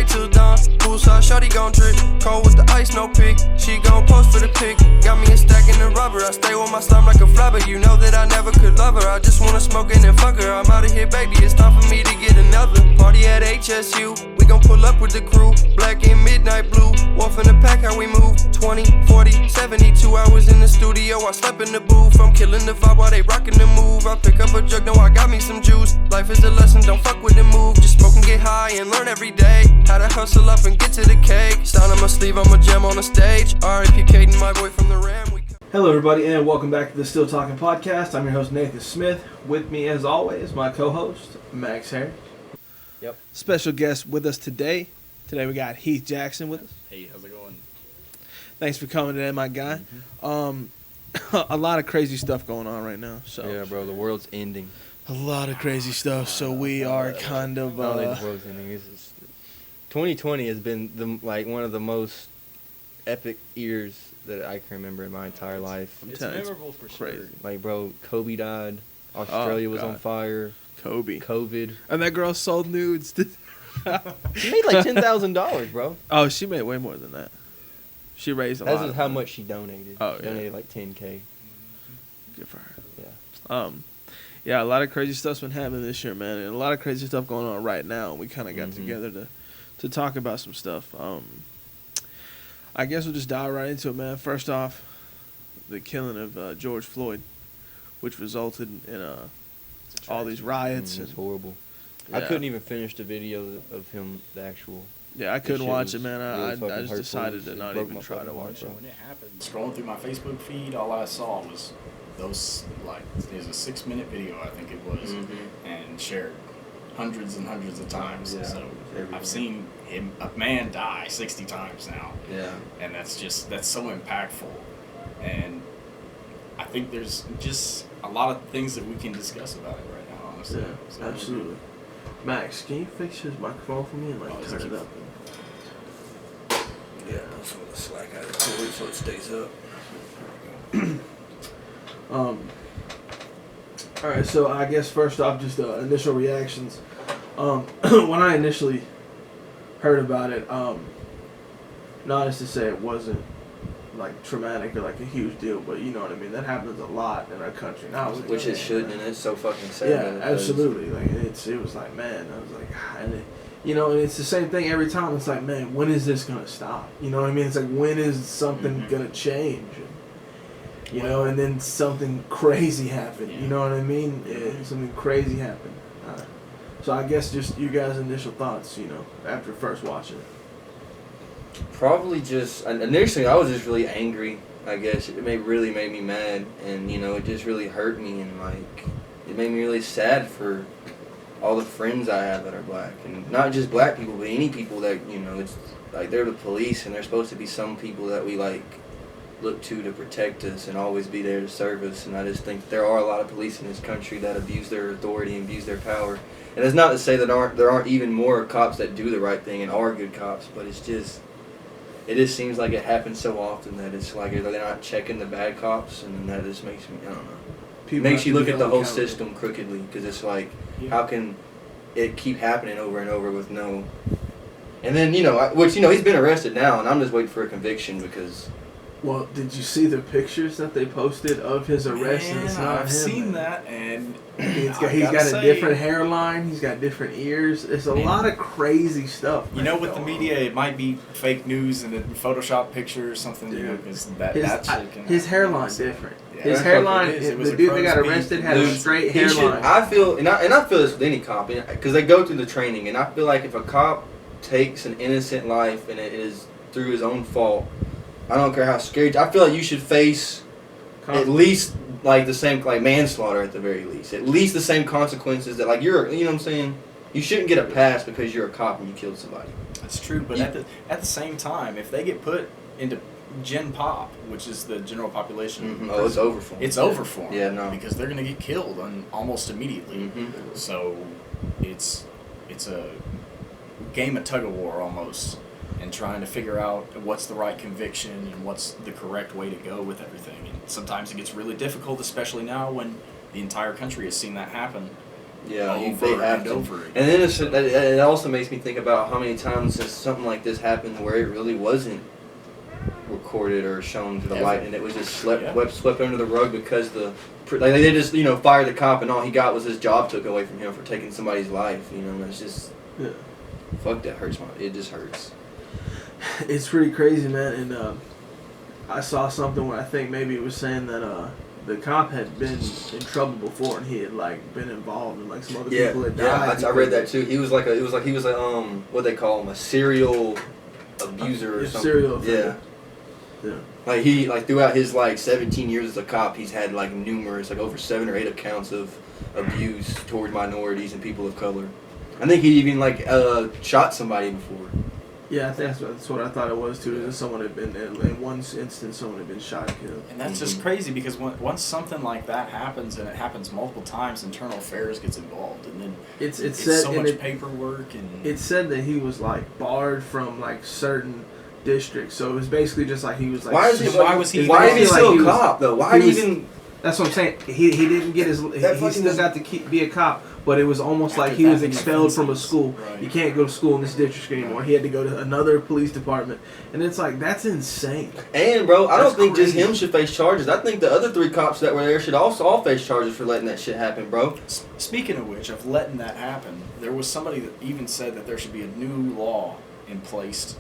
night till dawn. Poolside shawty gon' drip. Cold with the ice, no pick. She gon' post for the pick. Got me a stack in the rubber. I stay with my slime like a flubber. You know that I never could love her. I just wanna smoke and then fuck her. I'm out of here, baby. It's time for me to get another. Party at HSU. We gon' pull up with the crew. Black and midnight blue. Wolf in the pack, how we move. 20, 40, 72 hours in the studio. I slept in the booth. I'm killing the vibe while they rockin' the move. I pick up a jug, know I got me some juice. Life is a lesson, don't fuck with the move. Just smoke and get high and learn every day. How to hustle up and get to the cake. Sign on my sleeve, I'm a gem on the stage. R.I.P. Caden, my boy from the Ram. Hello everybody and welcome back to the Still Talking Podcast. I'm your host Nathan Smith. With me as always, my co-host Max Harris. Yep. Special guest with us today. Today we got Heath Jackson with us. Hey, how's it going? Thanks for coming today, my guy. A lot of crazy stuff going on right now. So yeah, bro, the world's ending. A lot of crazy stuff. So we are kind of. Not only the world's ending. 2020 has been one of the most epic years that I can remember in my entire life. It's memorable for sure. Crazy. Like, bro, Kobe died. Australia was on fire. Kobe. COVID. And that girl sold nudes. She made like $10,000, bro. Oh, she made way more than that. She raised a lot. That's how much she donated. Oh, she donated like $10K. Good for her. Yeah. Yeah, a lot of crazy stuff's been happening this year, man, and a lot of crazy stuff going on right now. And we kind of got together to talk about some stuff. I guess we'll just dive right into it, man. First off, the killing of George Floyd, which resulted in all these riots. It's horrible. Yeah. I couldn't even finish the video of him, the actual. Yeah, I couldn't watch it, man. Really I just decided to not even try to watch it. When it happened, scrolling through my Facebook feed, all I saw was those, there's a 6-minute video, I think it was, and shared hundreds and hundreds of times. Yeah. So I've seen a man die 60 times now. Yeah. And that's so impactful. And I think there's just a lot of things that we can discuss about it right now, honestly. Yeah, so, absolutely. Max, can you fix his microphone for me and turn it up? Yeah, I'm just gonna slack out of the cord so it stays up. Alright, so I guess first off, just initial reactions. When I initially heard about it, not as to say it wasn't like traumatic or like a huge deal, but you know what I mean. That happens a lot in our country now. Which it shouldn't, and it's so fucking sad. Yeah, absolutely. Like it was like, man, I was like, and it, you know, and it's the same thing every time. It's like, man, when is this gonna stop? You know what I mean? It's like, when is something gonna change? You know, and then something crazy happened. You know what I mean? Yeah, something crazy happened. So I guess just you guys' initial thoughts, you know, after first watching it. Probably just initially I was just really angry. I guess it really made me mad, and you know, it just really hurt me, and like it made me really sad for all the friends I have that are black, and not just black people, but any people that, you know, it's like they're the police, and they're supposed to be some people that we like look to protect us and always be there to serve us. And I just think there are a lot of police in this country that abuse their authority and abuse their power. And it's not to say that there aren't even more cops that do the right thing and are good cops, but it just seems like it happens so often that it's like they're not checking the bad cops, and that just makes me, I don't know. It makes you look at the whole system crookedly, because it's like, how can it keep happening over and over with no... And then, you know, he's been arrested now, and I'm just waiting for a conviction because... Well, did you see the pictures that they posted of his arrest? Man, and it's not I've him, seen man. that, and he's got a different hairline. He's got different ears. It's a lot of crazy stuff. You know, with the media, it might be fake news and a Photoshop picture or something. You know, because his hairline's different. Yeah. His hairline. It was the dude that got arrested had a straight hairline. I feel this with any cop, because they go through the training, and I feel like if a cop takes an innocent life and it is through his own fault, I don't care how scary. I feel like you should face at least like the same, like manslaughter at the very least. At least the same consequences that, like, you know what I'm saying? You shouldn't get a pass because you're a cop and you killed somebody. That's true, but at the same time, if they get put into Gen Pop, which is the general population, oh, it's over for them. It's over for them. Yeah, no, because they're gonna get killed almost immediately. So it's a game of tug of war almost. And trying to figure out what's the right conviction and what's the correct way to go with everything. And sometimes it gets really difficult, especially now when the entire country has seen that happen. Yeah, over they have and to. over again. And then it also makes me think about how many times has something like this happened where it really wasn't recorded or shown to the light, and it was just swept under the rug because they just fired the cop, and all he got was his job took away from him for taking somebody's life. And it's just fuck, that hurts. It just hurts. It's pretty crazy, man. And I saw something where I think maybe it was saying that the cop had been in trouble before, and he had been involved, and some other people had died. Yeah, I read that too. He was what they call him, a serial abuser or something. Serial offender. Yeah. He throughout his 17 years as a cop, he's had numerous over 7 or 8 accounts of abuse toward minorities and people of color. I think he even shot somebody before. Yeah, I think that's what I thought it was too. Is someone had been in one instance, someone had been shot and killed. And that's just crazy because once something like that happens, and it happens multiple times, Internal Affairs gets involved, and then it's said, so much paperwork. And it said that he was barred from certain districts, so it was basically just he was why is he still a cop though? Why even? That's what I'm saying. He didn't get his. He still got to be a cop, but it was almost like he was expelled from a school. Right. You can't go to school in this district anymore. He had to go to another police department, and it's that's insane. And bro, I don't think just him should face charges. I think the other 3 cops that were there should also all face charges for letting that shit happen, bro. Speaking of which, of letting that happen, there was somebody that even said that there should be a new law in place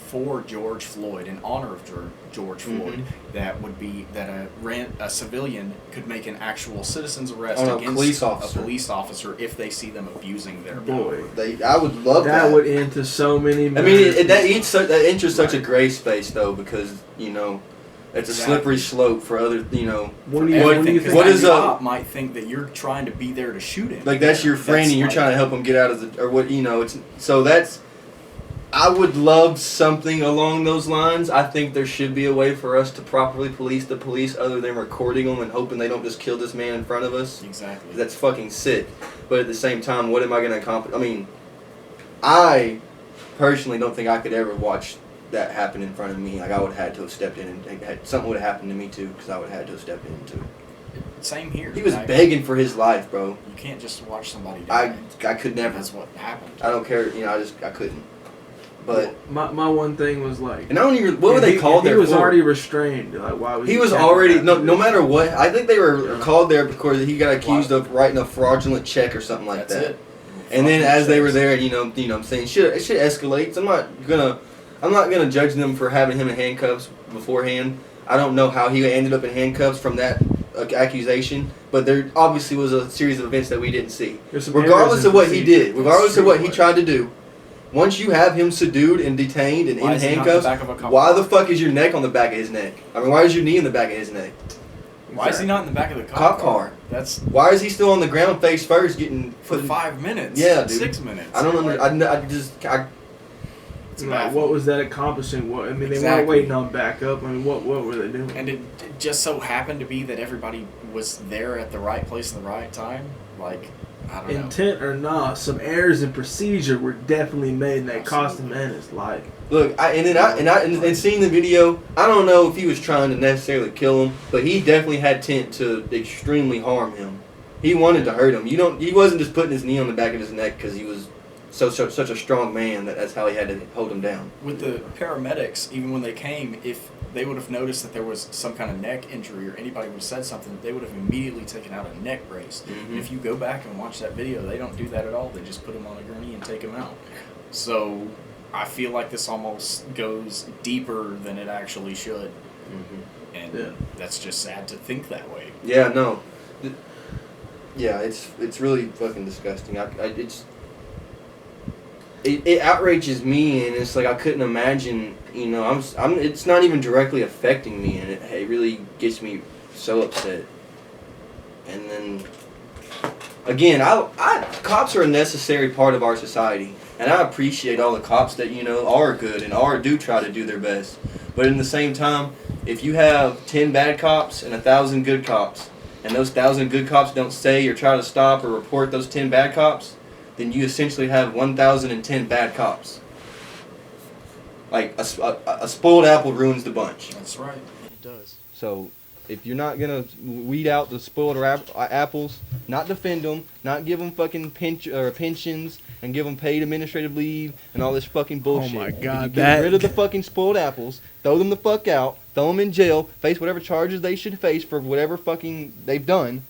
for George Floyd, in honor of George Floyd, that would be that a civilian could make an actual citizen's arrest against a police officer if they see them abusing their power. I would love that. That would enter so many. I mean, that enters such a gray space though, because it's a slippery slope for other. What is a cop might think that you're trying to be there to shoot him. That's your friend, and you're trying to help him get out of the or what It's so that's. I would love something along those lines. I think there should be a way for us to properly police the police other than recording them and hoping they don't just kill this man in front of us. Exactly. That's fucking sick. But at the same time, what am I going to accomplish? I mean, I personally don't think I could ever watch that happen in front of me. I would have had to have stepped in, and something would have happened to me too, because I would have had to have stepped in too. Same here. He was begging for his life, bro. You can't just watch somebody die. I could never. That's what happened. I don't care. I couldn't. But my one thing was and I don't even. What were they called there? He was already restrained. Why was he was already no matter what. I think they were called there because he got accused of writing a fraudulent check or something like that. It. And then as they were there, I'm saying it should escalate. I'm not gonna judge them for having him in handcuffs beforehand. I don't know how he ended up in handcuffs from that accusation, but there obviously was a series of events that we didn't see. Regardless of what he did, regardless of what he tried to do. Once you have him subdued and detained and in handcuffs, why the fuck is your neck on the back of his neck? I mean, why is your knee in the back of his neck? Why is he not in the back of the cop car? Why is he still on the ground face first, getting for 5 minutes? Yeah, dude. 6 minutes. I don't understand. What was that accomplishing? What they weren't waiting on backup. I mean, what were they doing? And it just so happened to be that everybody was there at the right place at the right time. I don't know. Intent or not, some errors in procedure were definitely made, and that cost him man his life. Look, and seeing the video, I don't know if he was trying to necessarily kill him, but he definitely had intent to extremely harm him. He wanted to hurt him. He wasn't just putting his knee on the back of his neck because he was such a strong man that's how he had to hold him down. With the paramedics, even when they came, if they would have noticed that there was some kind of neck injury or anybody would have said something, they would have immediately taken out a neck brace. Mm-hmm. If you go back and watch that video, they don't do that at all. They just put him on a gurney and take him out. So I feel like this almost goes deeper than it actually should. Mm-hmm. And that's just sad to think that way. Yeah, no. Yeah, it's really fucking disgusting. It outrages me, and it's like I couldn't imagine. It's not even directly affecting me, and it really gets me so upset. And then again, cops are a necessary part of our society, and I appreciate all the cops that are good and do try to do their best. But in the same time, if you have 10 bad cops and 1,000 good cops, and those 1,000 good cops don't say or try to stop or report those 10 bad cops, then you essentially have 1,010 bad cops. Like, a spoiled apple ruins the bunch. That's right. It does. So, If you're not gonna weed out the spoiled apples, not defend them, not give them fucking pensions, and give them paid administrative leave and all this fucking bullshit. Oh my God, if you get rid of the fucking spoiled apples, throw them the fuck out, throw them in jail, face whatever charges they should face for whatever fucking they've done.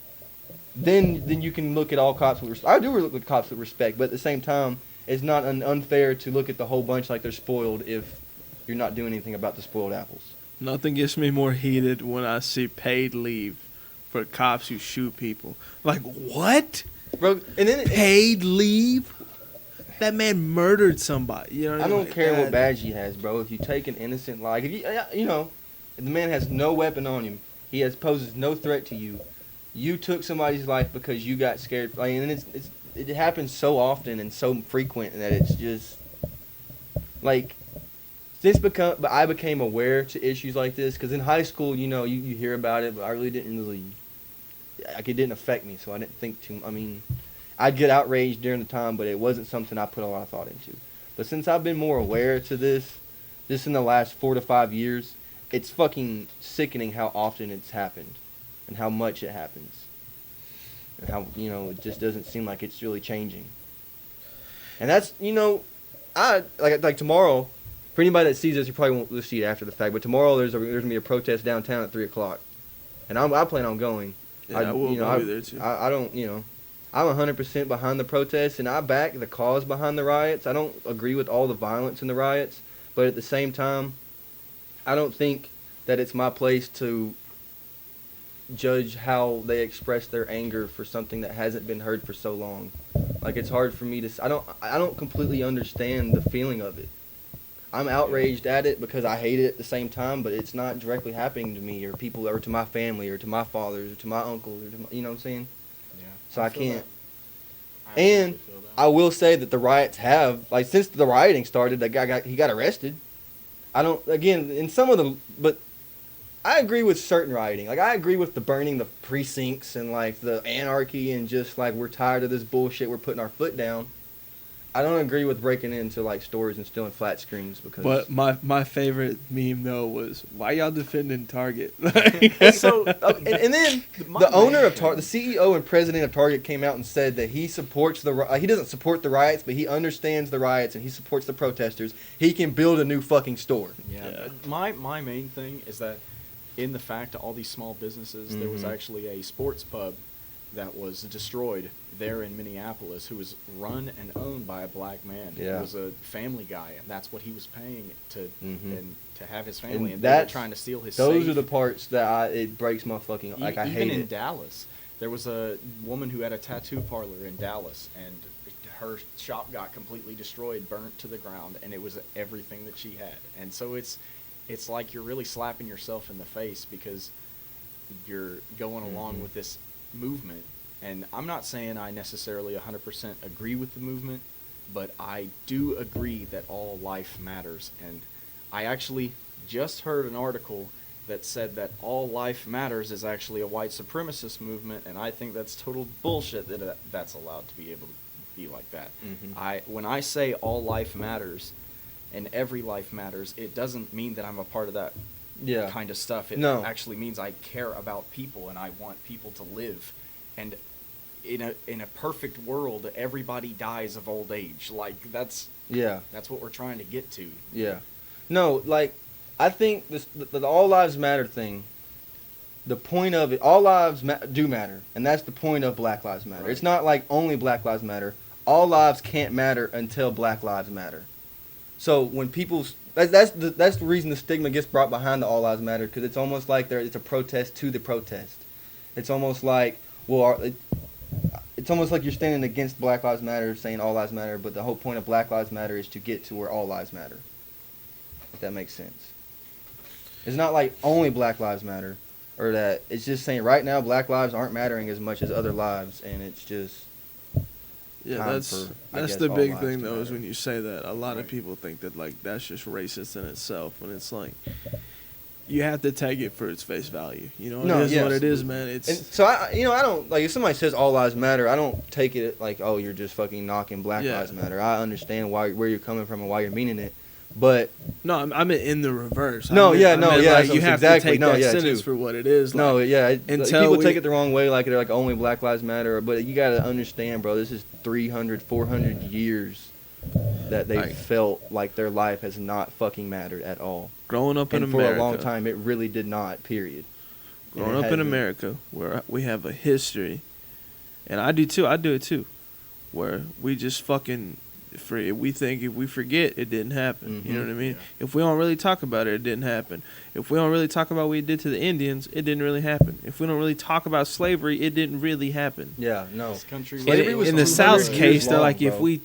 Then you can look at all cops with respect. I do look at cops with respect, but at the same time, it's not unfair to look at the whole bunch like they're spoiled if you're not doing anything about the spoiled apples. Nothing gets me more heated when I see paid leave for cops who shoot people. Like, what? Bro, and then Paid leave? That man murdered somebody. You know what I don't mean? care Like, what badge he has, bro. If you take an innocent life, if if the man has no weapon on him, he poses no threat to you. You took somebody's life because you got scared. I mean, it happens so often and so frequent that it's just like I became aware to issues like this because in high school, you hear about it, but I really didn't it didn't affect me, so I didn't think too. I mean, I'd get outraged during the time, but it wasn't something I put a lot of thought into. But since I've been more aware to this, just in the last 4 to 5 years, it's fucking sickening how often it's happened. And how much it happens. And how, it just doesn't seem like it's really changing. And that's, I like tomorrow, for anybody that sees this, you probably won't see it after the fact, but tomorrow there's going to be a protest downtown at 3 o'clock. And I plan on going. Yeah, I will be there too. I don't, I'm 100% behind the protest, and I back the cause behind the riots. I don't agree with all the violence in the riots, but at the same time, I don't think that it's my place to judge how they express their anger for something that hasn't been heard for so long. Like, it's hard for me to I don't completely understand the feeling of it. I'm outraged at it because I hate it at the same time, but it's not directly happening to me or people or to my family or to my fathers or to my uncles or to my, you know what I'm saying? Yeah. So I can't. And I will say that the riots have, like, since the rioting started, that guy got arrested. But I agree with certain rioting. Like, I agree with the burning the precincts and, like, the anarchy and just, like, we're tired of this bullshit, we're putting our foot down. I don't agree with breaking into, like, stores and stealing flat screens because... But my favorite meme, though, was, why y'all defending Target? And then the owner of Target, the CEO and president of Target came out and said that he supports he doesn't support the riots, but he understands the riots and he supports the protesters. He can build a new fucking store. Yeah. My main thing is that in the fact of all these small businesses, there was actually a sports pub that was destroyed there in Minneapolis who was run and owned by a black man. Yeah. He was a family guy, and that's what he was paying to have his family. And And they were trying to steal his Those safe. are the parts that it breaks my fucking... Like, I hate it. Even in Dallas, there was a woman who had a tattoo parlor in Dallas, and her shop got completely destroyed, burnt to the ground, and it was everything that she had. And so it's like you're really slapping yourself in the face because you're going along with this movement. And I'm not saying I necessarily 100% agree with the movement, but I do agree that all life matters. And I actually just heard an article that said that all life matters is actually a white supremacist movement, and I think that's total bullshit that that's allowed to be able to be like that. When I say all life matters and every life matters, it doesn't mean that I'm a part of that kind of stuff. It actually means I care about people and I want people to live. And in a perfect world, everybody dies of old age. Like, that's what we're trying to get to. Yeah. No, like, I think the all lives matter thing, the point of it, all lives do matter, and that's the point of Black Lives Matter. Right. It's not like only Black Lives Matter. All lives can't matter until Black Lives Matter. So when that's the reason the stigma gets brought behind the All Lives Matter, because it's almost like it's a protest to the protest. It's almost like, it's almost like you're standing against Black Lives Matter, saying all lives matter, but the whole point of Black Lives Matter is to get to where all lives matter. If that makes sense. It's not like only Black Lives Matter, or that it's just saying right now Black lives aren't mattering as much as other lives, and it's just... Yeah, that's the big thing, though, is when you say that. A lot of people think that, like, that's just racist in itself, when it's like... You have to take it for its face value. You know, it is what it is, man. And so, I don't, like, if somebody says all lives matter, I don't take it like, oh, you're just fucking knocking Black Lives Matter. I understand where you're coming from and why you're meaning it. But No, I mean in the reverse. No, I yeah, meant, yeah, like, so you have exactly. to take No, that yeah, sentence too. for what it is. no, Like, yeah, until people we- take it the wrong way, like they're like only Black Lives Matter. But you got to understand, bro, this is 300, 400 years that they Like- felt like their life has not fucking mattered at all. growing up in And for America, a long time, it really did not, period. And growing it up in hasn't. America, where we have a history, and I do it too, where we just fucking we think if we forget, it didn't happen. You know what I mean? Yeah. If we don't really talk about it, it didn't happen. If we don't really talk about what we did to the Indians, it didn't really happen. If we don't really talk about slavery, it didn't really happen. Yeah, no. This country Slavery was in the 200 South's years case, they're long, like, if bro. we,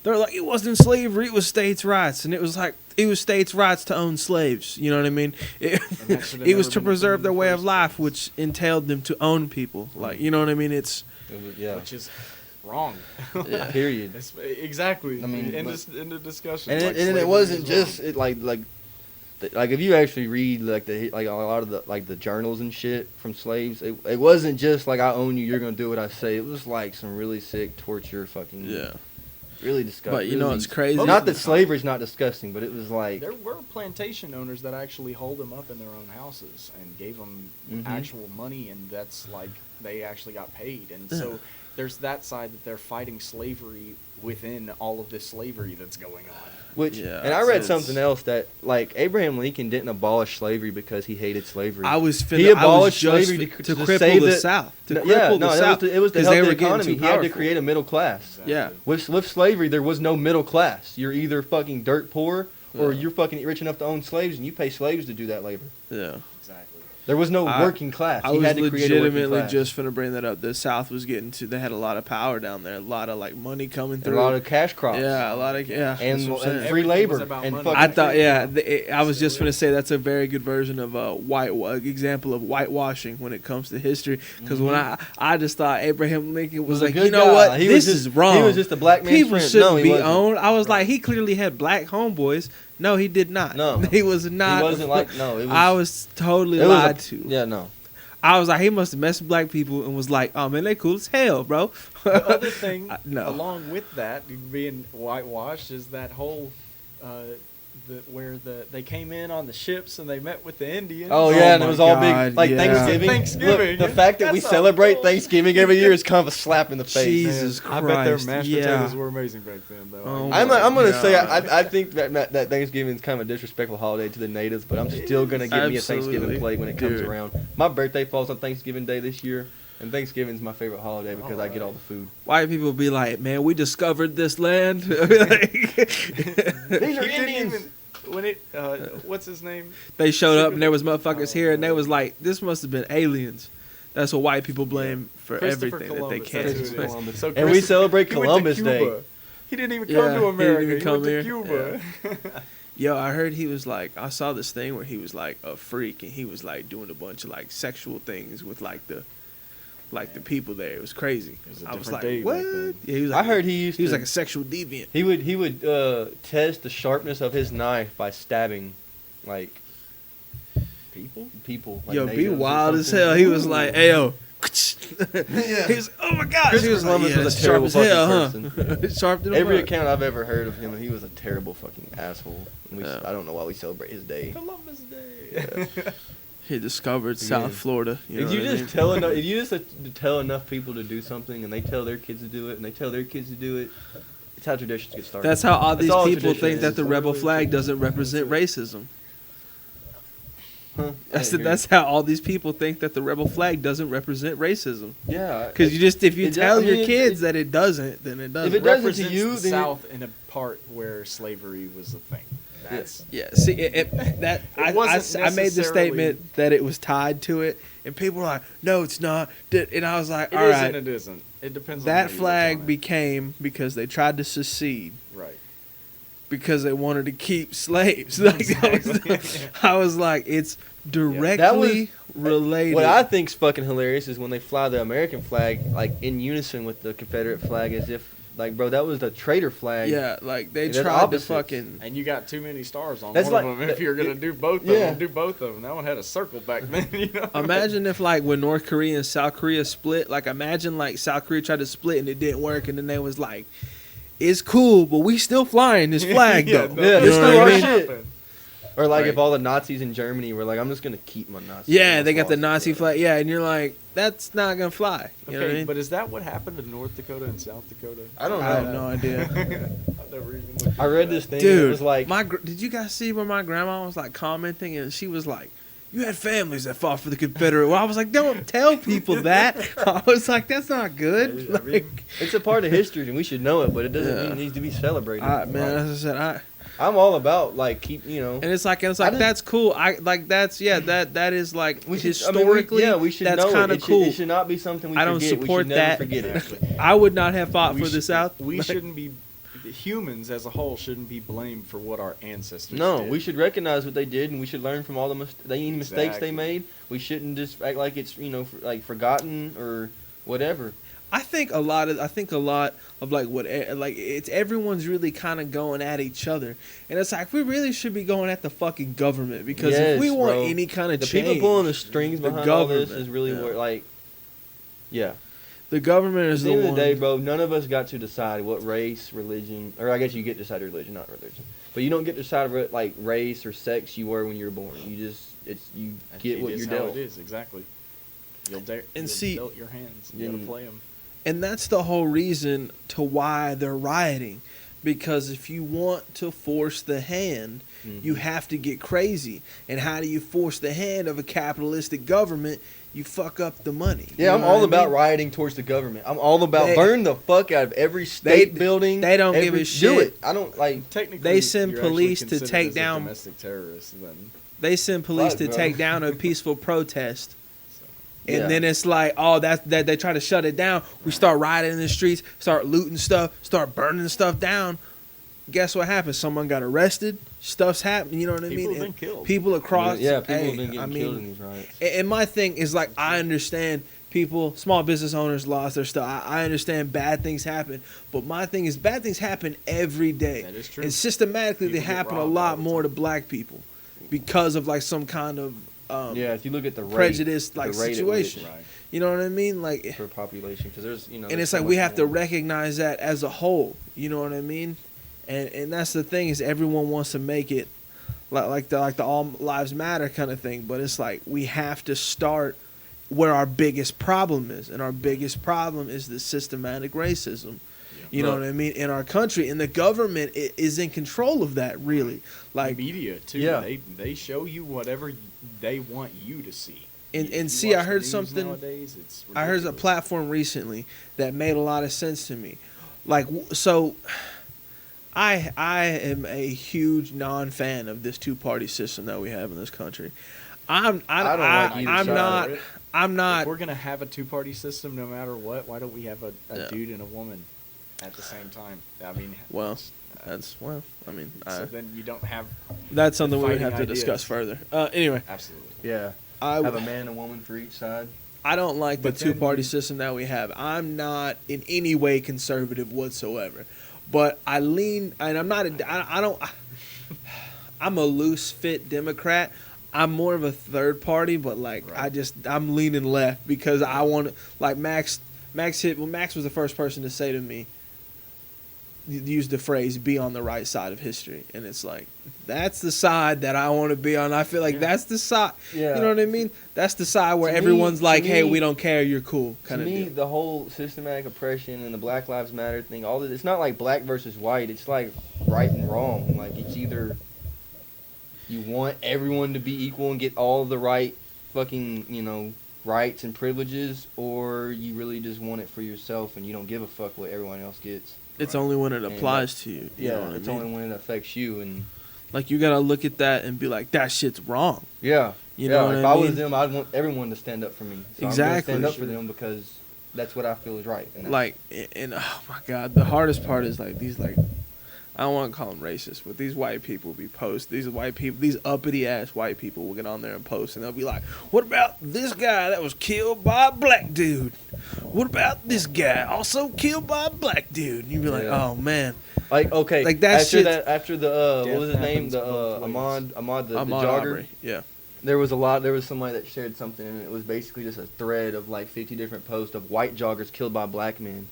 they're like, it wasn't slavery, it was states' rights, and it was like, it was states' rights to own slaves. You know what I mean? It, that should have it was never to been preserve in their the way of first life, place. which entailed them to own people. Like, you know what I mean? It's It was, yeah, which is wrong. Yeah. period. That's- exactly. I mean, in but- the discussion. And like it slavery wasn't is just wrong. it like if you actually read like a lot of the journals and shit from slaves, it wasn't just like I own you, you're gonna do what I say. It was like some really sick torture, fucking really disgusting. But you know, it's crazy. Not that slavery's not disgusting, but it was like There were plantation owners that actually holed them up in their own houses and gave them Mhm. actual money, and that's like they actually got paid. And so there's that side that they're fighting slavery within all of this slavery that's going on. which. Yeah, And I read it's- something else that like Abraham Lincoln didn't abolish slavery because he hated slavery. I was He finna, abolished I was slavery just to cripple save the the- South. To No, cripple yeah, the no, South. it was to 'cause help they the were getting economy. too He had to powerful. create a middle class. Yeah. With slavery, there was no middle class. You're either fucking dirt poor or Yeah. you're fucking rich enough to own slaves, and you pay slaves to do that labor. Yeah. Exactly. There was no I- working class. I He was had to create a working legitimately class. just finna bring that up. The South was getting to, they had a lot of power down there, a lot of like money coming And through. a lot of cash crops. Yeah, a lot of, yeah. And, that's what I'm and saying. free Everything was labor about and money. fucking. I thought, free yeah, labor. I was just Still gonna is. say that's a very good version of example of whitewashing when it comes to history. Because when I just thought Abraham Lincoln was a like, good you know guy. what, He was this just- is wrong. He was just a black man's People friend. shouldn't No, he be wasn't. owned. I was like, he clearly had black homeboys. No, he did not. No. he was not. He wasn't like no. It was. I was totally it was lied a- to. Yeah, no. I was like, he must have messed with black people and was like, oh man, they cool as hell, bro. The other thing, No. along with that, being whitewashed, is that whole they came in on the ships and they met with the Indians. Oh yeah, and my it was all God, big like yeah. Thanksgiving. Thanksgiving. Look, the fact that we That's celebrate all. Thanksgiving every year is kind of a slap in the face. Jesus I bet their Christ, mashed yeah. potatoes were amazing back then, though. Oh I'm my gonna say God. I think that Thanksgiving is kind of a disrespectful holiday to the natives, but I'm still gonna give me a Thanksgiving Absolutely. plate when it comes Dude. around. My birthday falls on Thanksgiving Day this year, and Thanksgiving is my favorite holiday because I get all the food. White people be like, man, we discovered this land. These are He didn't Indians. even- when it what's his name? They showed up and there was motherfuckers here and they was like, this must have been aliens. That's what white people blame for Christopher everything Columbus, that they can't that's who it explain. is. So And we Christopher- celebrate he went to Columbus Day. Cuba. He didn't even Yeah, come he to didn't America. even He come went to here. Cuba. Yo, I heard he was like, I saw this thing where he was like a freak and he was like doing a bunch of like sexual things with like the people there. It was crazy. It was a I was different like, day back what? then. Yeah, he was I like, heard he used he was to. like a sexual deviant. He would test the sharpness of his knife by stabbing, like people. Like Yo, be natives or wild as something. hell. He was like, hey yo. Yeah. He was, oh my gosh. He Christopher was like, Columbus yeah, was a it's sharp terrible as hell, fucking huh? Sharp to the Every fuck. account I've ever heard of him, he was a terrible fucking asshole. And Yeah. I don't know why we celebrate his day. Columbus Day. He discovered South Florida. You know If you what I just mean? tell enough, if you just tell enough people to do something, and they tell their kids to do it, and they tell their kids to do it, it's how traditions get started. That's how all That's these all people tradition think that is. the rebel flag doesn't represent racism. Huh? I said that's how all these people think that the rebel flag doesn't represent racism. Yeah. Because you just, if you it does- tell I mean, your kids that it doesn't, then it doesn't. it doesn't to Represents you, the then South in a part where slavery was a thing. That's Yeah, see, that I wasn't made the necessarily- statement that it was tied to it, and people were like, "No, it's not." And I was like, it "All is right." and it isn't. It depends. on That how you flag look on it. became because they tried to secede right. because they wanted to keep slaves. Like, Exactly. I was like, it's directly related. What I think's fucking hilarious is when they fly the American flag like in unison with the Confederate flag, as if like, bro, that was the traitor flag. Yeah, like they They're tried to opposites. fucking. And you got too many stars on That's one like- of them. If you're gonna do both of yeah. them, do both of them. That one had a circle back then. You know. Imagine if like when North Korea and South Korea split. Like imagine like South Korea tried to split and it didn't work, and then they was like, it's cool, but we still flying this flag though. Yeah, you this know still what I our mean? shit. Or like Right. if all the Nazis in Germany were like, I'm just gonna keep my Nazi. Yeah, they got the Nazi Nazi flag. Yeah, and you're like, that's not gonna fly. You know what I mean? But is that what happened to North Dakota and South Dakota? I don't know. I have no idea. I've never even looked I into read that. this thing. Dude, it was like, did you guys see where my grandma was like commenting and she was like, you had families that fought for the Confederate. Well, I was like, don't tell people that. I was like, that's not good. I mean, it's a part of history and we should know it, but it doesn't Yeah. mean it needs to be celebrated. Man, as I said, I'm all about like and it's like I just- that's cool. That is like we should, historically. we should that's know kind it. of cool. It should not be something we I don't forget. support we should that. Never forget it. I would not have fought we for the should- South. We Like, shouldn't be. Humans as a whole shouldn't be blamed for what our ancestors No, did. we should recognize what they did, and we should learn from all the any mistakes Exactly. they made. We shouldn't just act like it's like forgotten or whatever. I think a lot of like it's everyone's really kind of going at each other, and it's like we really should be going at the fucking government because if we Yes, want bro. any kind of The change, people pulling the strings the behind all this government, is really yeah. what like. Yeah. the government At is the the end of one. the day, bro, none of us got to decide what race, religion, or I guess you get to decide religion, not religion. But you don't get to decide what, like race or sex you were when you were born. You just you get what It is you're how dealt. it is, exactly. You'll see- dealt your hands. You Yeah. gotta play them. And that's the whole reason to why they're rioting. Because if you want to force the hand, you have to get crazy. And how do you force the hand of a capitalistic government? You fuck up the money. Yeah, I'm You know all what I about mean? rioting towards the government. I'm all about They- burn the fuck out of every state building. they don't give a Do shit. it. I don't like. Technically, They send you're actually police to considered take as a down- domestic terrorists. Then They send police Fuck, to bro. take down a peaceful protest. And Yeah. then it's like, oh, that they try to shut it down. We start rioting in the streets, start looting stuff, start burning stuff down. Guess what happens? Someone got arrested. Stuff's happening. You know what I People mean? have been And killed. People across. Yeah, people hey, have been getting I mean, killed in these riots. And my thing is like, I understand people, small business owners lost their stuff. I understand bad things happen, but my thing is bad things happen every day. That is true. And systematically, People they get happen a robbed lot all the more to time. black people because of like some kind of Yeah, if you look at the rate, prejudice like the rate at situation. which- Right. You know what I mean? Like, per population, because there's and there's it's so like we much have to more. recognize that as a whole. You know what I mean? And that's the thing is everyone wants to make it like the all lives matter kind of thing, but it's like we have to start where our biggest problem is, and our biggest problem is the systematic racism. You know Look. what I mean? In our country, and the government is in control of that. Really, like Media too. Yeah. They show you whatever they want you to see. And If you see, I watch the heard news something- Nowadays, it's I heard a ridiculous. platform recently that made a lot of sense to me. Like, so I am a huge non-fan of this two-party system that we have in this country. I don't like either I'm side. not. I'm If not. we're gonna have a two-party system, no matter what, why don't we have a Yeah. dude and a woman at the same time? I mean, Well, I mean, so then you don't have that's something we would fighting have to ideas. discuss further. Anyway, absolutely. Yeah, I have a man and a woman for each side. I don't like the But then- two-party system that we have. I'm not in any way conservative whatsoever, but I lean, and I'm not. I don't. I'm a loose fit Democrat. I'm more of a third party, but like Right. I'm leaning left because I want to. Like Max was the first person to say to me, use the phrase "be on the right side of history," and it's like that's the side that I want to be on. I feel like that's the side. Yeah. You know what I mean? That's the side where To me- everyone's to like, "Hey, me- we don't care. You're cool." To Kind of me, deal. the whole systematic oppression and the Black Lives Matter thing, all this, it's not like black versus white. It's like right and wrong. Like it's either you want everyone to be equal and get all the right fucking rights and privileges, or you really just want it for yourself and you don't give a fuck what everyone else gets. It's only when it And applies to you. You know Yeah, what it's I mean? only when it affects you. And Like you gotta look at that and be like, that shit's wrong. yeah, You yeah. know what If I I mean? was them, I'd want everyone to stand up for me. So Exactly. I'm gonna stand up for them because that's what I feel is right. And that's- Like, and oh my god, the hardest part is like these I don't want to call them racist, but these white people these uppity ass white people will get on there and post, and they'll be like, "What about this guy that was killed by a black dude? What about this guy also killed by a black dude?" And you'd be like, Yeah. "Oh man, Like okay, Like, that after shit's- after the what Death was his name? happens The both ways. Ahmad the Ahmaud jogger. Arbery." Yeah, There was somebody that shared something, and it was basically just a thread of like 50 different posts of white joggers killed by black men,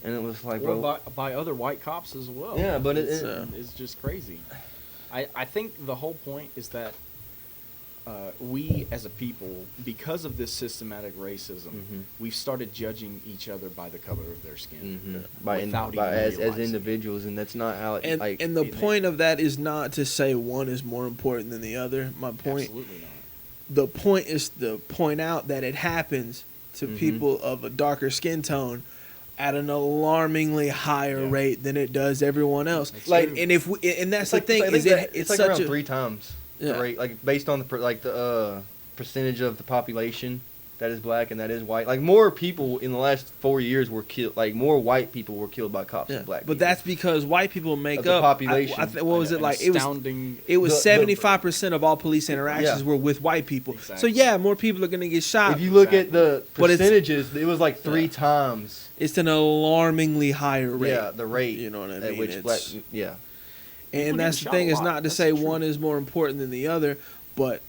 And it was like, Or bro. by other white cops as well. Yeah, but it's just crazy. I think the whole point is that we as a people, because of this systematic racism, we've started judging each other by the color of their skin. As individuals, and that's not how it. And the point of that is not to say one is more important than the other. My point. Absolutely not. The point is to point out that it happens to people of a darker skin tone at an alarmingly higher rate than it does everyone else. That's like, true. and if we, and that's the thing is it's like such around a 3 times Yeah. the rate, like based on the percentage of the population that is black and that is white. Like more people in the last 4 years were killed. Like more white people were killed by cops than black. But people. that's because white people make Of the up population. what was it like? It was Astounding. 75% of all police interactions were with white people. Exactly. So yeah, more people are gonna get shot. If you look at the But it's- percentages, it was like 3 times. It's an alarmingly higher rate. Yeah, the rate. You know what I At mean? which It's- black. Yeah. People And that's get the shot thing a is lot. not to That's say true. one is more important than the other, but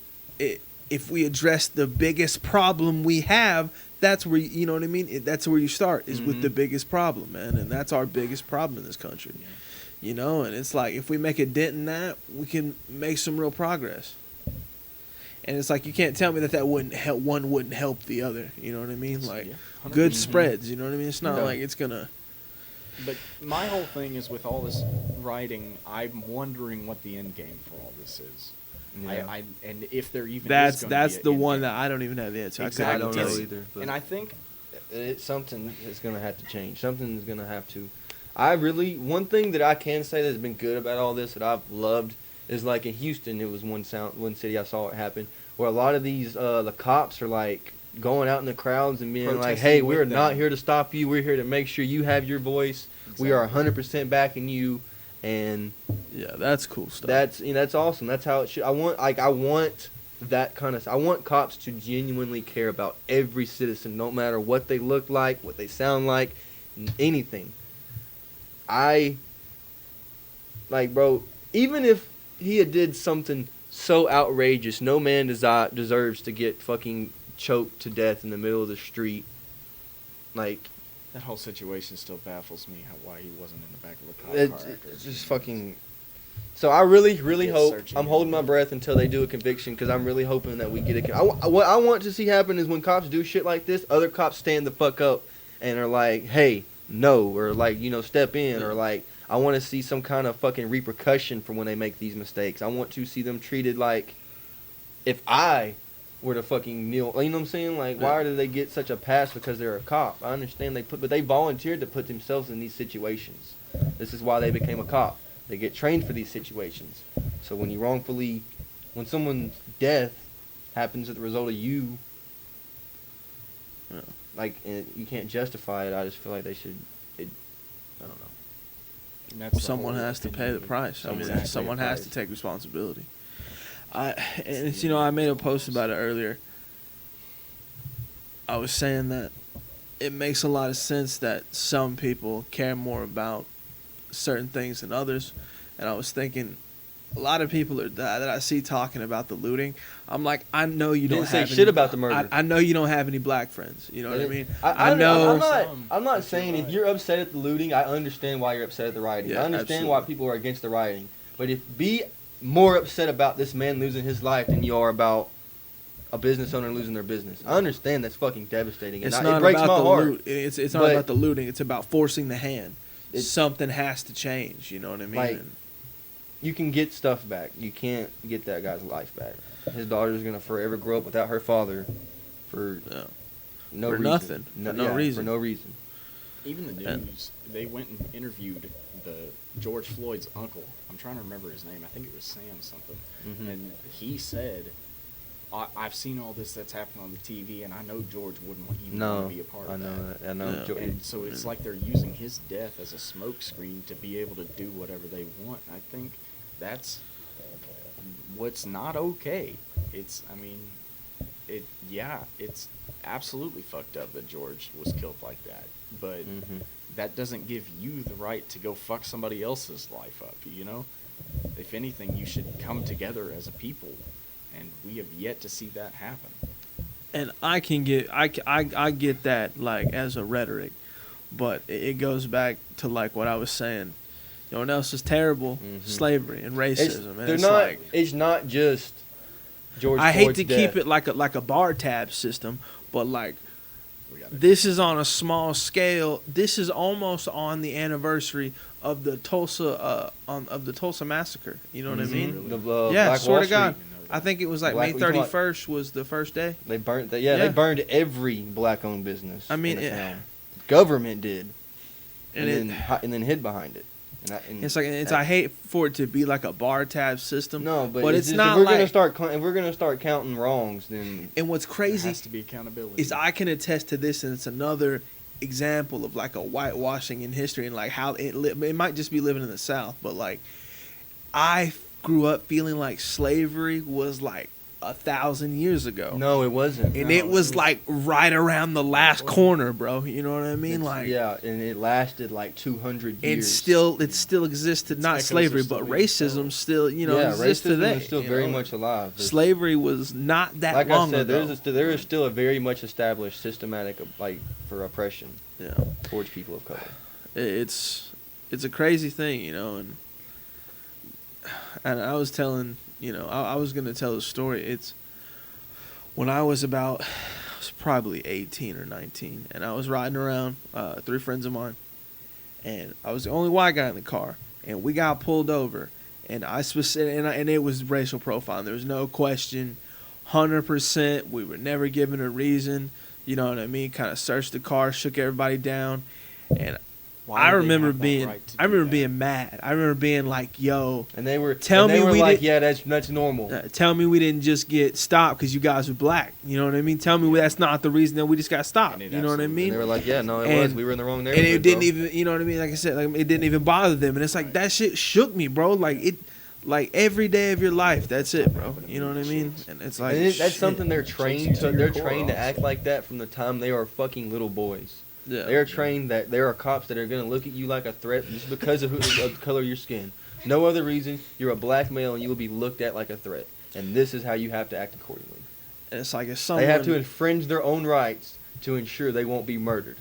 if we address the biggest problem we have, that's where you know what I mean. That's where you start is with the biggest problem, man, and that's our biggest problem in this country. Yeah. You know, and it's like if we make a dent in that, we can make some real progress. And it's like you can't tell me that wouldn't help. One wouldn't help the other. You know what I mean? Like Yeah, good 100%. spreads. You know what I mean? It's not No. like it's gonna. But my whole thing is with all this writing, I'm wondering what the end game for all this is. Yeah. And if there even That's is gonna be an the end one game. that I don't even have the answer. Exactly. I don't couldn't know tell you. either. But And I think it's something is going to have to change. Something is going to have to. One thing that I can say that's been good about all this that I've loved is like in Houston, it was one city I saw it happen where a lot of these the cops are like going out in the crowds and being like, Protesting "Hey, with we're them. not here to stop you. We're here to make sure you have your voice. We are 100% backing you." And Yeah, that's cool stuff. that's awesome. That's how it should. I want that kind of. I want cops to genuinely care about every citizen, no matter what they look like, what they sound like, anything. Bro. Even if he had did something so outrageous, no man deserves to get fucking choked to death in the middle of the street. Like. that whole situation still baffles me why he wasn't in the back of a cop car. after It's it. just fucking. So I really Get hope. searching I'm holding my breath until they do a conviction because I'm really hoping that we get what I want to see happen is when cops do shit like this, other cops stand the fuck up and are like, "Hey, no," or like, step in, or like, I want to see some kind of fucking repercussion for when they make these mistakes. I want to see them treated like if I were to fucking kneel. You know what I'm saying? Like, why do they get such a pass because they're a cop? I understand but they volunteered to put themselves in these situations. This is why they became a cop. They get trained for these situations. So when someone's death happens as a result of you, and you can't justify it, I just feel like they should. I don't know. And that's the Someone whole has to pay the opinion. price. I mean, Exactly. someone has Price. to take responsibility. And it's, I made a post about it earlier. I was saying that it makes a lot of sense that some people care more about certain things than others, and I was thinking a lot of people that I see talking about the looting. I'm like, I know you don't Didn't say have shit any, about the murder. I know you don't have any black friends. You know what I mean? I know. I'm not But saying you're if right. you're upset at the looting, I understand why you're upset at the rioting. Yeah, I understand absolutely. why people are against the rioting. But be more upset about this man losing his life than you are about a business owner losing their business. I understand that's fucking devastating. It's And not it breaks about my the heart. loot. It's not But- about the looting. It's about forcing the hand. It's- Something has to change. You know what I mean? Like, you can get stuff back. You can't get that guy's life back. His daughter's gonna forever grow up without her father for Yeah. no For reason. nothing. For no reason. For no reason. Even the And- news, they went and interviewed the George Floyd's uncle. I'm trying to remember his name. I think it was Sam something. Mhm. And he said, I've seen all this that's happened on the TV, and I know George wouldn't even want No, to be a part I of know that. that. I know. Yeah. And so it's like they're using his death as a smokescreen to be able to do whatever they want. I think that's what's not okay. It's absolutely fucked up that George was killed like that. But Mhm. that doesn't give you the right to go fuck somebody else's life up, If anything, you should come together as a people, and we have yet to see that happen. and I get that like as a rhetoric, but it goes back to like what I was saying. You know what else is terrible? Slavery and racism. It's not just George. I hate to Floyd's keep death. it like a bar tab system, but like this is on a small scale. This is almost on the anniversary of the Tulsa massacre. You know what I mean? Yeah, Black swear Wall to God. Street. I think it was like Black May Week 31st was the first day. They burnt. They Yeah. burned every black-owned business. I mean, in the town. Government did, And and then hid behind it. I hate for it to be like a bar tab system. No, but it's just, not if we're like. gonna start counting wrongs, then And what's There crazy has to be accountability. is I can attest to this, and it's another example of like a whitewashing in history and like how it might just be living in the South, but like I grew up feeling like slavery was like 1,000 years ago. no, it wasn't. And it was like right around the last corner, bro. You know what I mean? Like and it lasted like 200 and years. it still existed. Not echoes slavery, are still but being racism felt. still exists racism today. is still you very know? much alive. Slavery was not that like long I said, ago. there is still a very much established systematic for oppression Yeah. towards people of color. It's a crazy thing, you know, and I was telling, you know, I was gonna tell a story. It's when I was probably 18 or 19, and I was riding around, 3 friends of mine, and I was the only white guy in the car, and we got pulled over, and and it was racial profiling. There was no question, 100%. We were never given a reason. You know what I mean? Kind of searched the car, shook everybody down, and Why I do they remember have that being right to I do remember that? being mad. I remember being like, "Yo, And they were Tell me we like, did- yeah, that's normal. tell me we didn't just get stopped because you guys were black." You know what I mean? Tell me that's not the reason that we just got stopped. And it You know what I absolutely- mean? And they were like, yeah, no, it And- was. We were in the wrong And neighborhood. it didn't bro. even, you know what I mean? Like I said, like it didn't even bother them, and it's like that shit shook me, bro. Like every day of your life, that's it, bro. You know what I mean? And it's like And that's shit. something they're trained to to. your They're core trained to also. act like that from the time they are fucking little boys. Yeah. They are trained that there are cops that are gonna look at you like a threat just because of the color of your skin. No other reason. You're a black male and you will be looked at like a threat. And this is how you have to act accordingly. And it's like if someone They have to infringe their own rights to ensure they won't be murdered.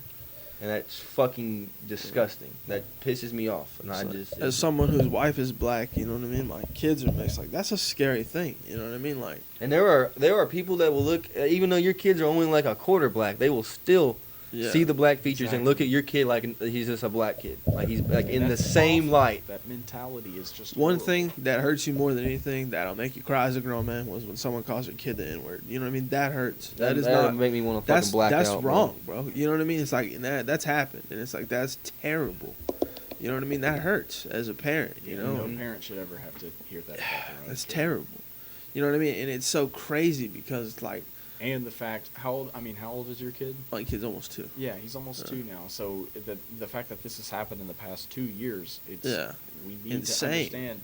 And that's fucking disgusting. That pisses me off. And I just as someone whose wife is black, you know what I mean? My kids are mixed. Like that's a scary thing. You know what I mean? Like and there are people that will look, even though your kids are only like a quarter black, they will still yeah. see the black features and Exactly. look at your kid like he's just a black kid, like he's like in the That's same awful. light. That mentality is just One horrible. thing that hurts you more than anything that'll make you cry as a grown man was when someone calls your kid the N word. You know what I mean? That hurts. That is that'll not. make me want to fucking black That's out. bro. wrong, bro. You know what I mean? It's like that's happened, and it's like that's terrible. You know what I mean? That hurts as a parent. You know, no parent should ever have to hear that. About their own that's kid. terrible. You know what I mean? And it's so crazy because like And the fact, how old is your kid? my kid's almost 2. Yeah, he's almost 2 now. So the fact that this has happened in the past 2 years, we need Insane. to understand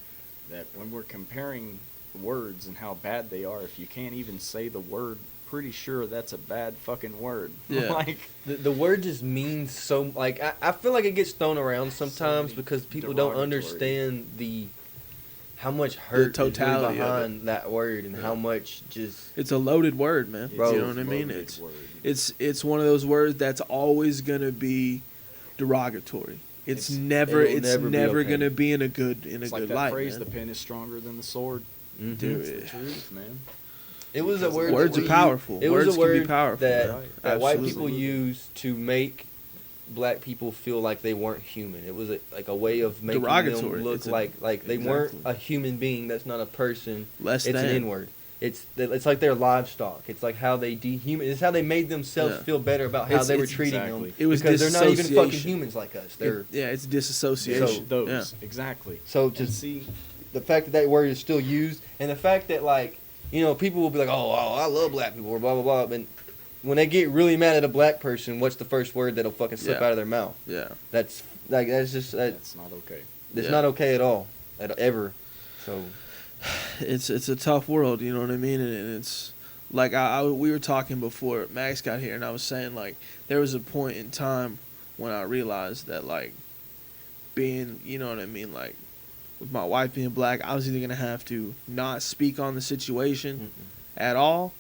that when we're comparing words and how bad they are, if you can't even say the word, pretty sure that's a bad fucking word. Yeah. Like The word just means so. Like I feel like it gets thrown around sometimes many because people don't derogatory. understand how much hurt totality is of really behind that word and Yeah. how much just. It's a loaded word, man. Bro, you know what I mean? loaded It's word. it's one of those words that's always gonna be derogatory. It's never it'll never be okay. gonna be in a good It's good like that light, phrase, man. the pen is stronger than the sword. Mhm. Dude, It's the truth, man. It was a Because word. Words that are we- powerful. It Words was a can be word powerful, that, man. that white Absolutely. people use to make black people feel like they weren't human. It was like a way of making Derogatory. them look It's like they weren't exactly. a human being. That's not a person. Less It's than. an N-word. It's like their livestock. It's like how they dehuman. It's how they made themselves Yeah. feel better about how It's- they were it's treating exactly. them. It was because they're not even fucking disassociation. humans like us. They're It's disassociation. Those Yeah. exactly. so And just see, the fact that that word is still used, and the fact that like people will be like, oh, I love black people, or blah blah blah, and when they get really mad at a black person, what's the first word that'll fucking slip Yeah. out of their mouth? Yeah. That's just that's not okay. it's Yeah. not okay at all, ever. So It's a tough world, you know what I mean? And it's like we were talking before Max got here, and I was saying like there was a point in time when I realized that like being, you know what I mean, like with my wife being black, I was either gonna have to not speak on the situation at all,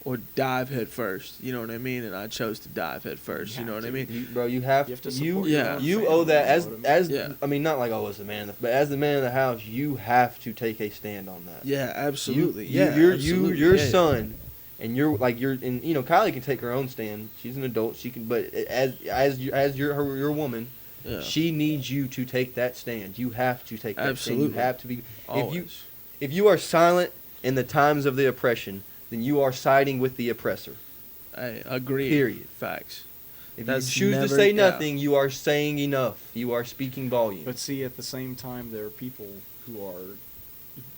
or dive head first. You know what I mean? And I chose to dive head first. You know what I mean? You have to you support your own you family, owe that you know what I mean? Yeah. I mean, not like as the man, but as the man of the house, you have to take a stand on that. Yeah, absolutely. Your Yeah. son, and and you know, Kylie can take her own stand. She's an adult. She can, but as your woman, Yeah. she needs you to take that stand. You have to take that Absolutely. stand. You have to be. Always. If you are silent in the times of the oppression, then you are siding with the oppressor. I agree. Period. Facts. If That's you choose to never- say yeah. nothing, you are saying enough. You are speaking volume. But see, at the same time, there are people who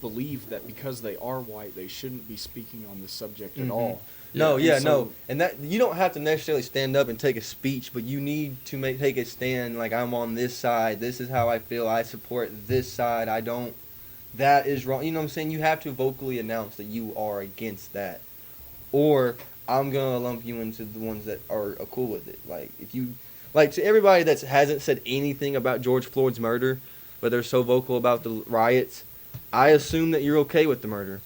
believe that because they are white, they shouldn't be speaking on this subject at Mhm. all. No, And yeah, so- no, and that you don't have to necessarily stand up and take a speech, but you need to take a stand. Like, I'm on this side. This is how I feel. I support this side. I don't. That is wrong. You know what I'm saying? You have to vocally announce that you are against that, or I'm gonna lump you into the ones that are cool with it. Like, if you, like, to everybody that hasn't said anything about George Floyd's murder, but they're so vocal about the riots, I assume that you're okay with the murder.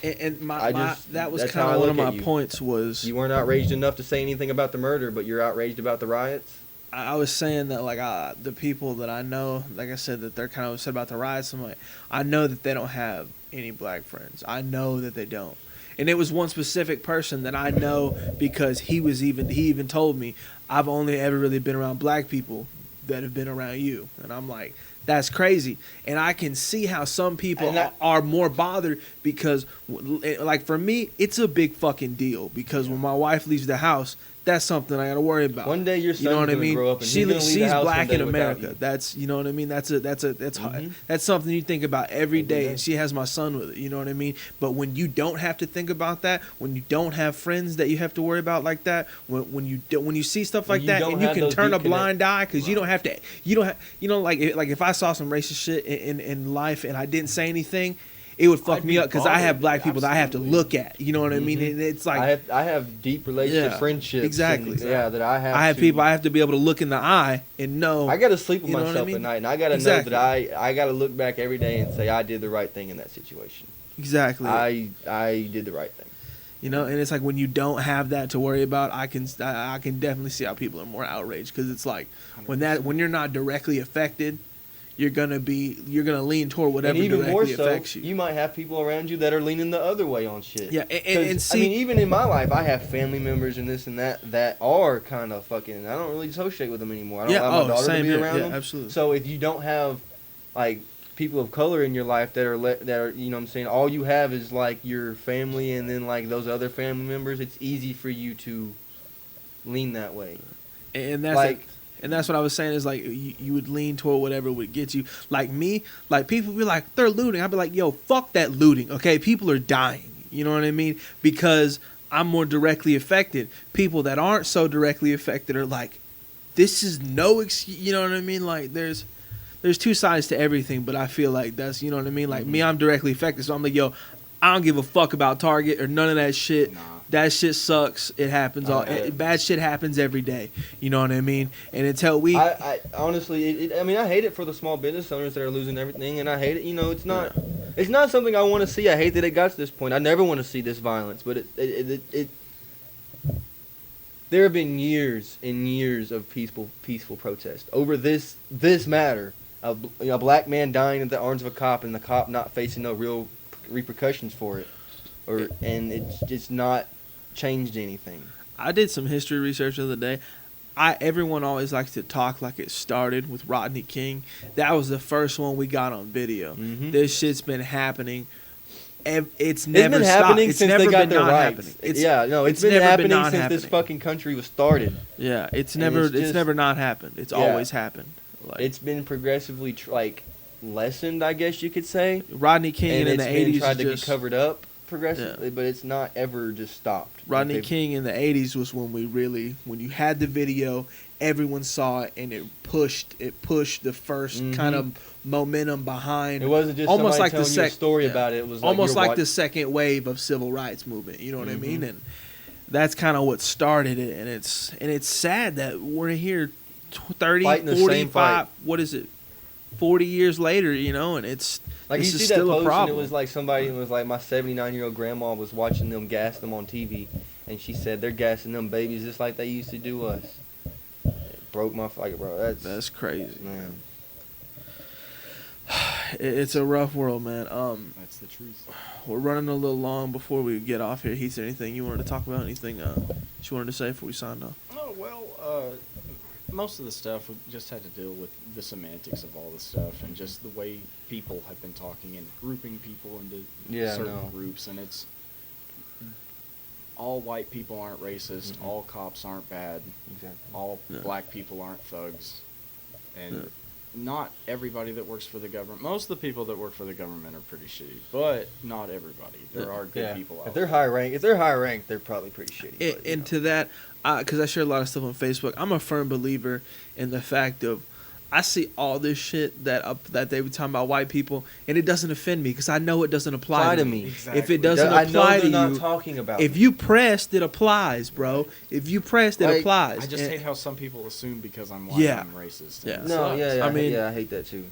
And that was that's kind how I of one of look my at you. points was You weren't outraged enough to say anything about the murder, but you're outraged about the riots? I was saying that like the people that I know, like I said, that they're kind of upset about the riots. I'm like, I know that they don't have any black friends. I know that they don't. And it was one specific person that I know because he even told me, I've only ever really been around black people that have been around you. And I'm like, that's crazy. And I can see how some people are more bothered because, like, for me, it's a big fucking deal because when my wife leaves the house, that's something I got to worry about. One day your son's you know what I gonna mean? grow up and he's gonna leave She's the house black one day in without America. you. That's, you know what I mean? That's Mhm. that's something you think about every day. day. And she has my son with it. You know what I mean? But when you don't have to think about that, when you don't have friends that you have to worry about like that, when you see stuff When like you that, don't and you have can those turn a deep blind eye because you Right. don't have to. You don't have. You know, like if I saw some racist shit in life and I didn't say anything, it would fuck I'd me be up because I have bothered, black people that I have to absolutely. look at. You know what I mean? Mhm. And it's like I have deep relationship Yeah, friendships. exactly. And, yeah, that I have. I have to, people I have to be able to look in the eye and know. I got to sleep with You know what I myself mean? at night, and I got to Exactly. know that I got to look back every day and say I did the right thing in that situation. Exactly. I did the right thing. You know, and it's like when you don't have that to worry about, I can definitely see how people are more outraged because it's like when you're not directly affected, you're gonna lean toward whatever And even more directly so, affects you. you might have people around you that are leaning the other way on shit. Yeah, 'Cause, and see, I mean, even in my life, I have family members and this and that are kind of fucking. I don't really associate with them anymore. I don't allow my daughter to be around them. Absolutely. So if you don't have like people of color in your life that are you know what I'm saying, all you have is like your family and then like those other family members, it's easy for you to lean that way. And that's Like- and that's what I was saying is like you would lean toward whatever would get you. Like me, like people be like they're looting. I'd be like, yo, fuck that looting. Okay, people are dying. You know what I mean? Because I'm more directly affected. People that aren't so directly affected are like, this is no excuse. You know what I mean? Like there's two sides to everything, but I feel like that's, you know what I mean? Like me, I'm directly affected, so I'm like, yo, I don't give a fuck about Target or none of that shit. Nah. That shit sucks. It happens bad shit happens every day. You know what I mean? And until we I honestly, I mean, I hate it for the small business owners that are losing everything, and I hate it. You know, it's not something I want to see. I hate that it got to this point. I never want to see this violence, but it there have been years and years of peaceful protest over this matter. A black man dying at the arms of a cop and the cop not facing no real repercussions for it, and it's just not changed anything. I did some history research the other day. Everyone always likes to talk like it started with Rodney King. That was the first one we got on video. Mhm. This shit's been happening. It's It's never been stopped. happening It's since never they got been their not rights. happening. It's been never happening not since happening. this fucking country was started. Yeah, it's And never it's it's just- never not happened. It's Yeah. always happened. Like It's been progressively lessened, I guess you could say. Rodney King And in it's the been 80s tried to just, be covered up progressively, but it's not ever just stopped. Rodney Okay. King in the 80s was when when you had the video, everyone saw it and it pushed the first Mhm. kind of momentum behind. It wasn't just almost somebody like telling the you a story about it. It was like almost you're like the second wave of civil rights movement. You know what I mean? Mhm. And that's kind of what started it. And it's sad that we're here 30, Fighting the same 45, fight. what is it, 40 years later, you know, and it's Like, This you is see that still a post, and it problem. was like somebody, it was like my 79-year-old grandma was watching them gas them on TV, and she said they're gassing them babies just like they used to do us. It broke my fucking, bro. That's crazy. Man. It's a rough world, man. That's the truth. We're running a little long before we get off here. Heath, anything you wanted to talk about? Anything you wanted to say before we signed off? Oh, well, most of the stuff we just had to deal with the semantics of all the stuff and just the way people have been talking and grouping people into certain groups. And it's all white people aren't racist, all cops aren't bad, all black people aren't thugs. And not everybody that works for the government. Most of the people that work for the government are pretty shitty, but not everybody. There are good people out there. If they're high ranked, they're probably pretty shitty. And to that, because I share a lot of stuff on Facebook, I'm a firm believer in the fact of I see all this shit that they were talking about white people, and it doesn't offend me because I know it doesn't apply to me. Exactly. If it doesn't apply to you, not talking about if me. you pressed, it applies, bro. If you pressed, it applies. I just hate how some people assume because I'm white, I'm racist. Yeah. I hate that too.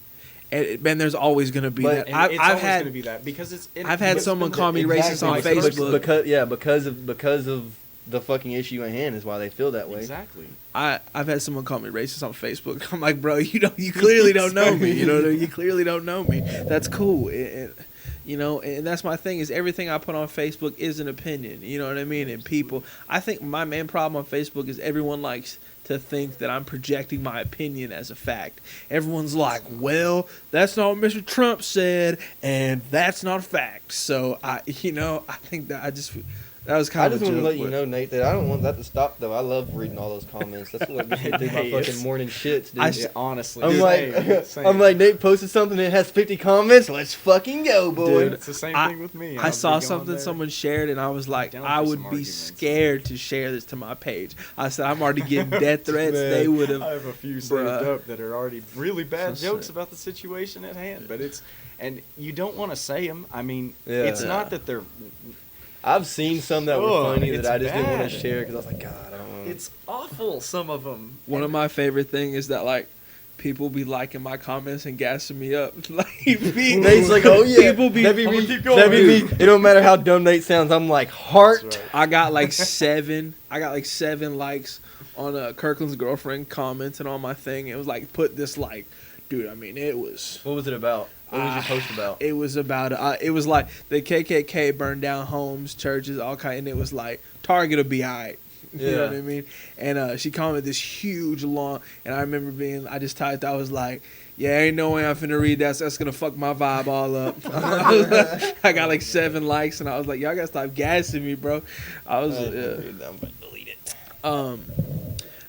And there's always gonna be that. It's always gonna be that because I've had someone call me racist on Facebook because of the fucking issue at hand is why they feel that way. Exactly. I've had someone call me racist on Facebook. I'm like, bro, you clearly don't know me. You clearly don't know me. That's cool. And that's my thing is everything I put on Facebook is an opinion. You know what I mean? And people, I think my main problem on Facebook is everyone likes to think that I'm projecting my opinion as a fact. Everyone's like, well, that's not what Mr. Trump said, and that's not a fact. So I think that that was kind of a joke. I just want to let you know, Nate, that I don't want that to stop, though. I love reading all those comments. That's what gets me through my fucking morning shits, dude. Honestly. I'm like, Nate posted something that has 50 comments. Let's fucking go, boy. Dude, it's the same thing with me. I saw something someone shared, and I was like, I would be scared to share this to my page. I said, I'm already getting death threats. They would have. I have a few saved up that are already really bad jokes about the situation at hand. But and you don't want to say them. I mean, it's not that they're... I've seen some that were funny that I just didn't want to share because I was like, God, I don't want to. It's awful, some of them. One of my favorite things is that, like, people be liking my comments and gassing me up. Nate's like, oh, yeah. People be, it don't matter how dumb Nate sounds. I'm like, heart. Right. I got like 7 likes on Kirkland's girlfriend commenting on my thing. It was like, put this like, dude, I mean, it was. What was it about? What was your post about? It was about, it was like the KKK burned down homes, churches, all kind, and it was like, Target will be all right. You know what I mean? And she commented this huge long, and I remember I just typed, I was like, yeah, ain't no way I'm finna read that, so that's gonna fuck my vibe all up. I got like 7 likes, and I was like, y'all gotta stop gassing me, bro. I was, I'm gonna delete it.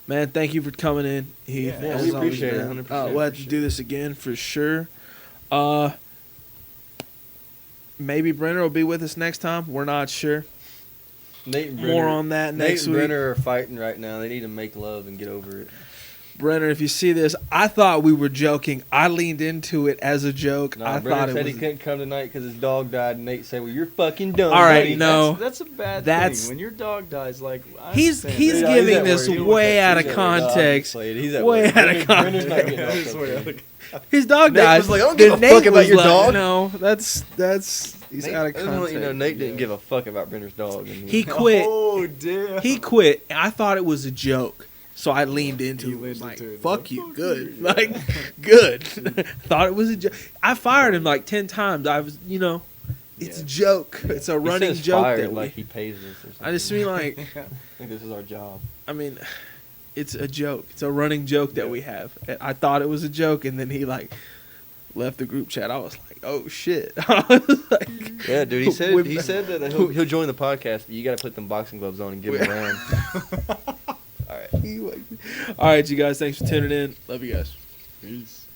Man, thank you for coming in, Heath. Yeah, we appreciate it, 100%. We'll have to do this again for sure. Maybe Brenner will be with us next time. We're not sure. Nate and Brenner, more on that next week. Nate and Brenner are fighting right now. They need to make love and get over it. Brenner, if you see this, I thought we were joking. I leaned into it as a joke. No, Brenner said he couldn't come tonight because his dog died, and Nate said, well, you're fucking dumb, all right, buddy. no. That's a bad thing. When your dog dies, like... He's giving this way out of context. Way out of context. His dog died. Was like, I don't give a fuck about your dog. No, that's he's out of context. Nate didn't give a fuck about Brenner's dog. He quit. Oh, damn. He quit. I thought it was a joke. So I leaned into it. Like, fuck you. Good. Like, good. Thought it was a joke. I fired him like 10 times. I was, it's a joke. It's a running joke. Fired like he pays us or something. I just mean like... I think this is our job. I mean... It's a joke. It's a running joke that we have. I thought it was a joke, and then he like left the group chat. I was like, "Oh shit!" I was like, yeah, dude. He said that he'll join the podcast, but you got to put them boxing gloves on and give him around. All right, you guys. Thanks for tuning in. Love you guys. Peace.